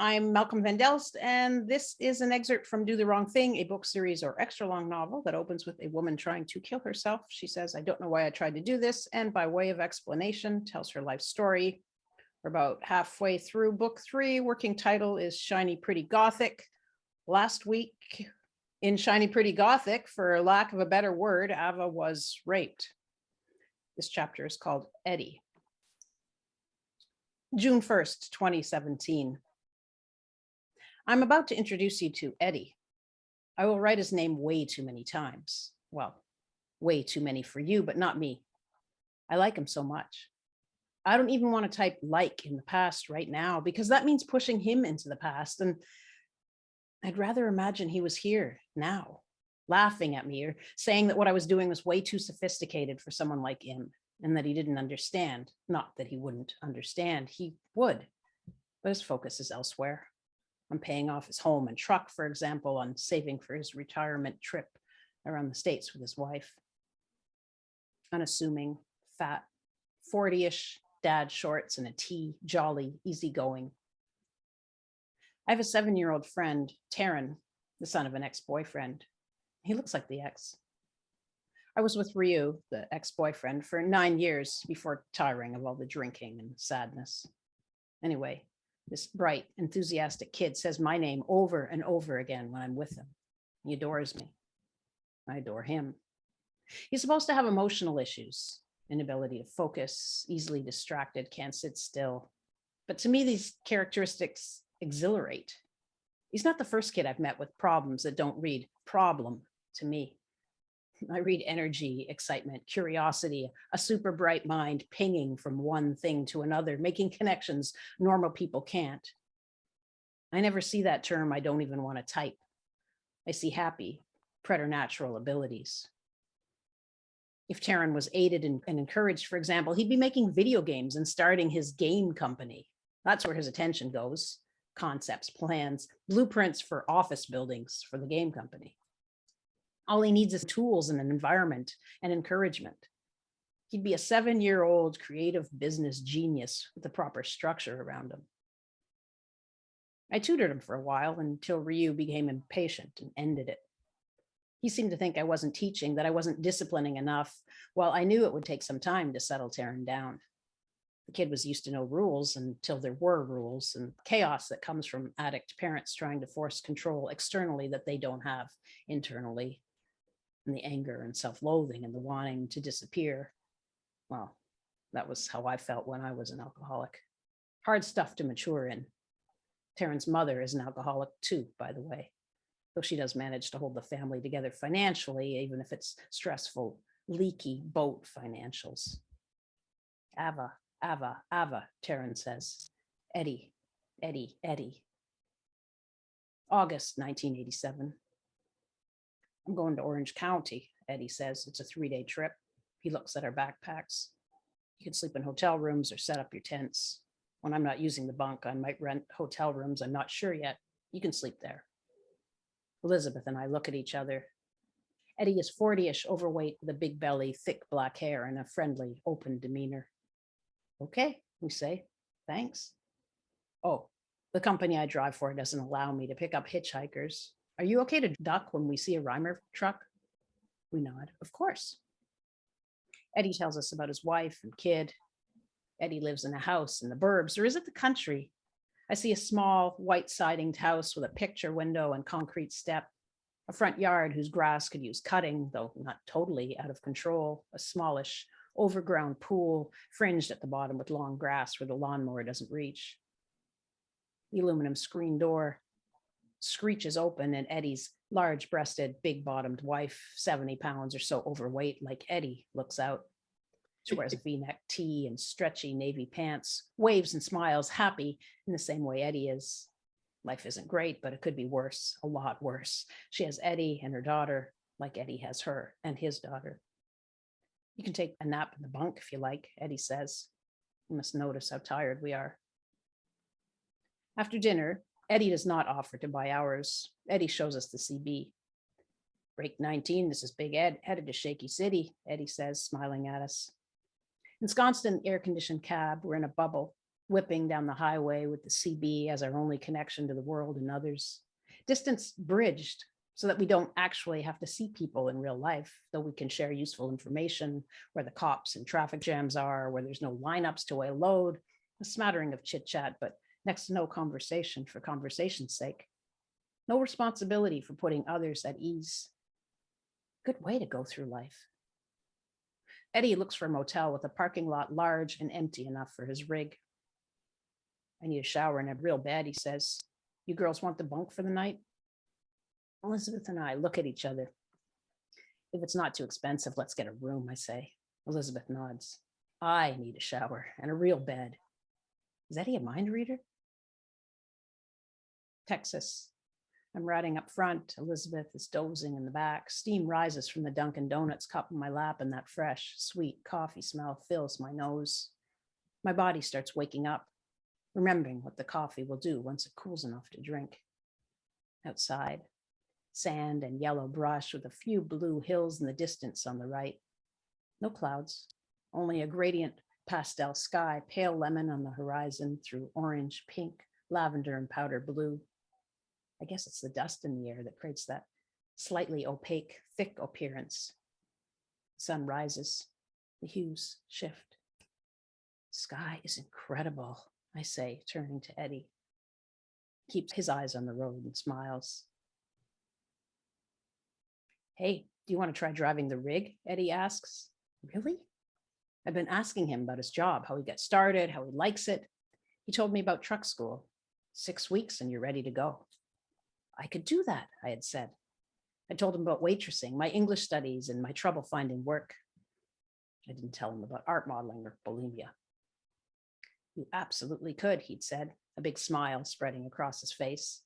I'm Malcolm Van Delst, and this is an excerpt from Do the Wrong Thing, a book series or extra long novel that opens with a woman trying to kill herself. She says, "I don't know why I tried to do this," and by way of explanation, tells her life story. We're about halfway through book 3. Working title is Shiny Pretty Gothic. Last week in Shiny Pretty Gothic, for lack of a better word, Ava was raped. This chapter is called Eddie. June 1st, 2017. I'm about to introduce you to Eddie. I will write his name way too many times. Well, way too many for you, but not me. I like him so much. I don't even want to type like in the past right now because that means pushing him into the past. And I'd rather imagine he was here now, laughing at me or saying that what I was doing was way too sophisticated for someone like him and that he didn't understand. Not that he wouldn't understand, he would, but his focus is elsewhere. On paying off his home and truck, for example, on saving for his retirement trip around the States with his wife. Unassuming, fat, 40-ish, dad shorts and a tee, jolly, easygoing. I have a 7-year-old friend, Taryn, the son of an ex-boyfriend. He looks like the ex. I was with Ryu, the ex-boyfriend, for 9 years before tiring of all the drinking and sadness. Anyway, this bright, enthusiastic kid says my name over and over again when I'm with him. He adores me. I adore him. He's supposed to have emotional issues, inability to focus, easily distracted, can't sit still. But to me, these characteristics exhilarate. He's not the first kid I've met with problems that don't read problem to me. I read energy, excitement, curiosity, a super bright mind pinging from one thing to another, making connections normal people can't. I never see that term I don't even want to type. I see happy, preternatural abilities. If Taryn was aided and encouraged, for example, he'd be making video games and starting his game company. That's where his attention goes. Concepts, plans, blueprints for office buildings for the game company. All he needs is tools and an environment and encouragement. He'd be a 7-year-old creative business genius with the proper structure around him. I tutored him for a while until Ryu became impatient and ended it. He seemed to think I wasn't teaching, that I wasn't disciplining enough, while I knew it would take some time to settle Taryn down. The kid was used to no rules until there were rules, and chaos that comes from addict parents trying to force control externally that they don't have internally. And the anger and self-loathing and the wanting to disappear. Well, that was how I felt when I was an alcoholic. Hard stuff to mature in. Taryn's mother is an alcoholic too, by the way, though she does manage to hold the family together financially, even if it's stressful, leaky boat financials. Ava, Ava, Ava, Taryn says. Eddie, Eddie, Eddie. August 1987. I'm going to Orange County, Eddie says. It's a 3-day trip. He looks at our backpacks. You can sleep in hotel rooms or set up your tents. When I'm not using the bunk, I might rent hotel rooms. I'm not sure yet. You can sleep there. Elizabeth and I look at each other. Eddie is 40-ish, overweight with a big belly, thick black hair, and a friendly, open demeanor. Okay, we say. Thanks. Oh, the company I drive for doesn't allow me to pick up hitchhikers. Are you okay to duck when we see a Reimer truck? We nod. Of course. Eddie tells us about his wife and kid. Eddie lives in a house in the burbs, or is it the country? I see a small, white-sidinged house with a picture window and concrete step, a front yard whose grass could use cutting, though not totally out of control, a smallish, overgrown pool fringed at the bottom with long grass where the lawnmower doesn't reach. The aluminum screen door screeches open, and Eddie's large-breasted, big-bottomed wife, 70 pounds or so overweight like Eddie, looks out. She wears a V-neck tee and stretchy navy pants, waves and smiles, happy in the same way Eddie is. Life isn't great, but it could be worse, a lot worse. She has Eddie and her daughter, like Eddie has her and his daughter. You can take a nap in the bunk if you like, Eddie says. You must notice how tired we are. After dinner, Eddie does not offer to buy ours. Eddie shows us the CB. Break 19, this is Big Ed, headed to Shaky City, Eddie says, smiling at us. Ensconced in an air-conditioned cab, we're in a bubble. whipping down the highway with the CB as our only connection to the world and others. Distance bridged so that we don't actually have to see people in real life, though we can share useful information where the cops and traffic jams are, where there's no lineups to weigh load, a smattering of chit chat, but next to no conversation for conversation's sake. No responsibility for putting others at ease. Good way to go through life. Eddie looks for a motel with a parking lot large and empty enough for his rig. I need a shower and a real bed, he says. You girls want the bunk for the night? Elizabeth and I look at each other. If it's not too expensive, let's get a room, I say. Elizabeth nods. I need a shower and a real bed. Is Eddie a mind reader? Texas. I'm riding up front. Elizabeth is dozing in the back. Steam rises from the Dunkin' Donuts cup in my lap, and that fresh, sweet coffee smell fills my nose. My body starts waking up, remembering what the coffee will do once it cools enough to drink. Outside, sand and yellow brush with a few blue hills in the distance on the right. No clouds, only a gradient pastel sky, pale lemon on the horizon through orange, pink, lavender, and powder blue. I guess it's the dust in the air that creates that slightly opaque, thick appearance. The sun rises, the hues shift. Sky is incredible, I say, turning to Eddie. He keeps his eyes on the road and smiles. Hey, do you want to try driving the rig? Eddie asks. Really? I've been asking him about his job, how he got started, how he likes it. He told me about truck school. 6 weeks and you're ready to go. I could do that, I had said. I told him about waitressing, my English studies, and my trouble finding work. I didn't tell him about art modeling or bulimia. You absolutely could, he'd said, a big smile spreading across his face.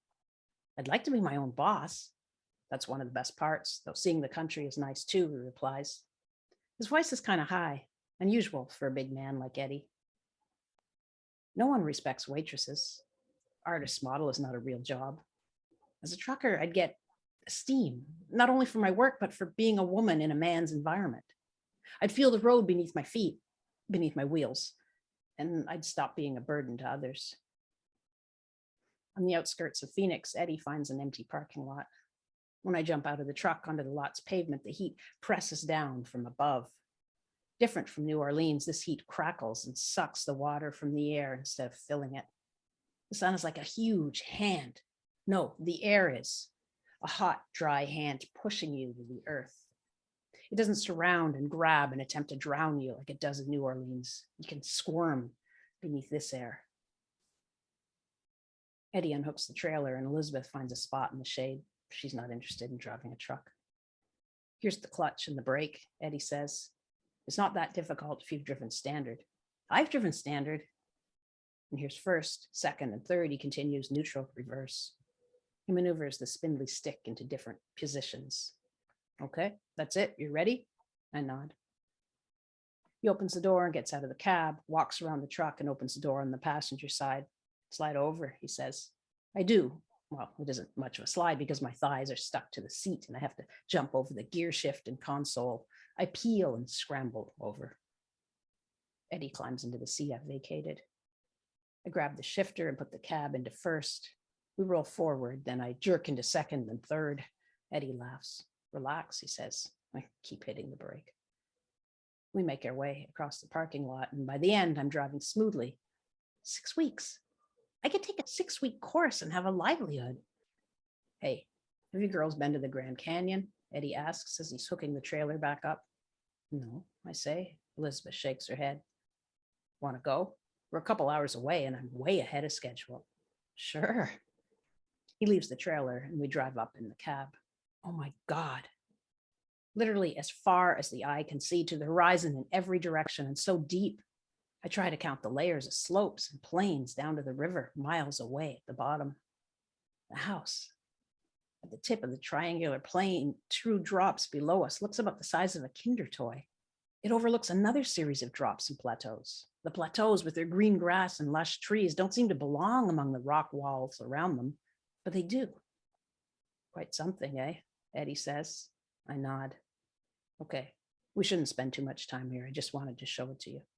I'd like to be my own boss. That's one of the best parts, though seeing the country is nice too, he replies. His voice is kind of high, unusual for a big man like Eddie. No one respects waitresses. Artist model is not a real job. As a trucker, I'd get esteem, not only for my work, but for being a woman in a man's environment. I'd feel the road beneath my feet, beneath my wheels, and I'd stop being a burden to others. On the outskirts of Phoenix, Eddie finds an empty parking lot. When I jump out of the truck onto the lot's pavement, the heat presses down from above. Different from New Orleans, this heat crackles and sucks the water from the air instead of filling it. The sun is like a huge hand. No, the air is a hot, dry hand pushing you to the earth. It doesn't surround and grab and attempt to drown you like it does in New Orleans. You can squirm beneath this air. Eddie unhooks the trailer and Elizabeth finds a spot in the shade. She's not interested in driving a truck. Here's the clutch and the brake, Eddie says. It's not that difficult if you've driven standard. I've driven standard. And here's first, second, and third, he continues, neutral, reverse. He maneuvers the spindly stick into different positions. Okay, that's it. You ready? I nod. He opens the door and gets out of the cab, walks around the truck and opens the door on the passenger side. Slide over, he says. I do. Well, it isn't much of a slide because my thighs are stuck to the seat and I have to jump over the gear shift and console. I peel and scramble over. Eddie climbs into the seat I've vacated. I grab the shifter and put the cab into first. We roll forward, then I jerk into second and third. Eddie laughs. Relax, he says. I keep hitting the brake. We make our way across the parking lot, and by the end, I'm driving smoothly. 6 weeks. I could take a 6-week course and have a livelihood. Hey, have you girls been to the Grand Canyon? Eddie asks as he's hooking the trailer back up. No, I say. Elizabeth shakes her head. Want to go? We're a couple hours away, and I'm way ahead of schedule. Sure. He leaves the trailer, and we drive up in the cab. Oh my God. Literally as far as the eye can see, to the horizon in every direction, and so deep. I try to count the layers of slopes and plains down to the river miles away at the bottom. The house, at the tip of the triangular plain, 2 drops below us, looks about the size of a kinder toy. It overlooks another series of drops and plateaus. The plateaus with their green grass and lush trees don't seem to belong among the rock walls around them, but they do. Quite something, eh? Eddie says. I nod. Okay, we shouldn't spend too much time here. I just wanted to show it to you.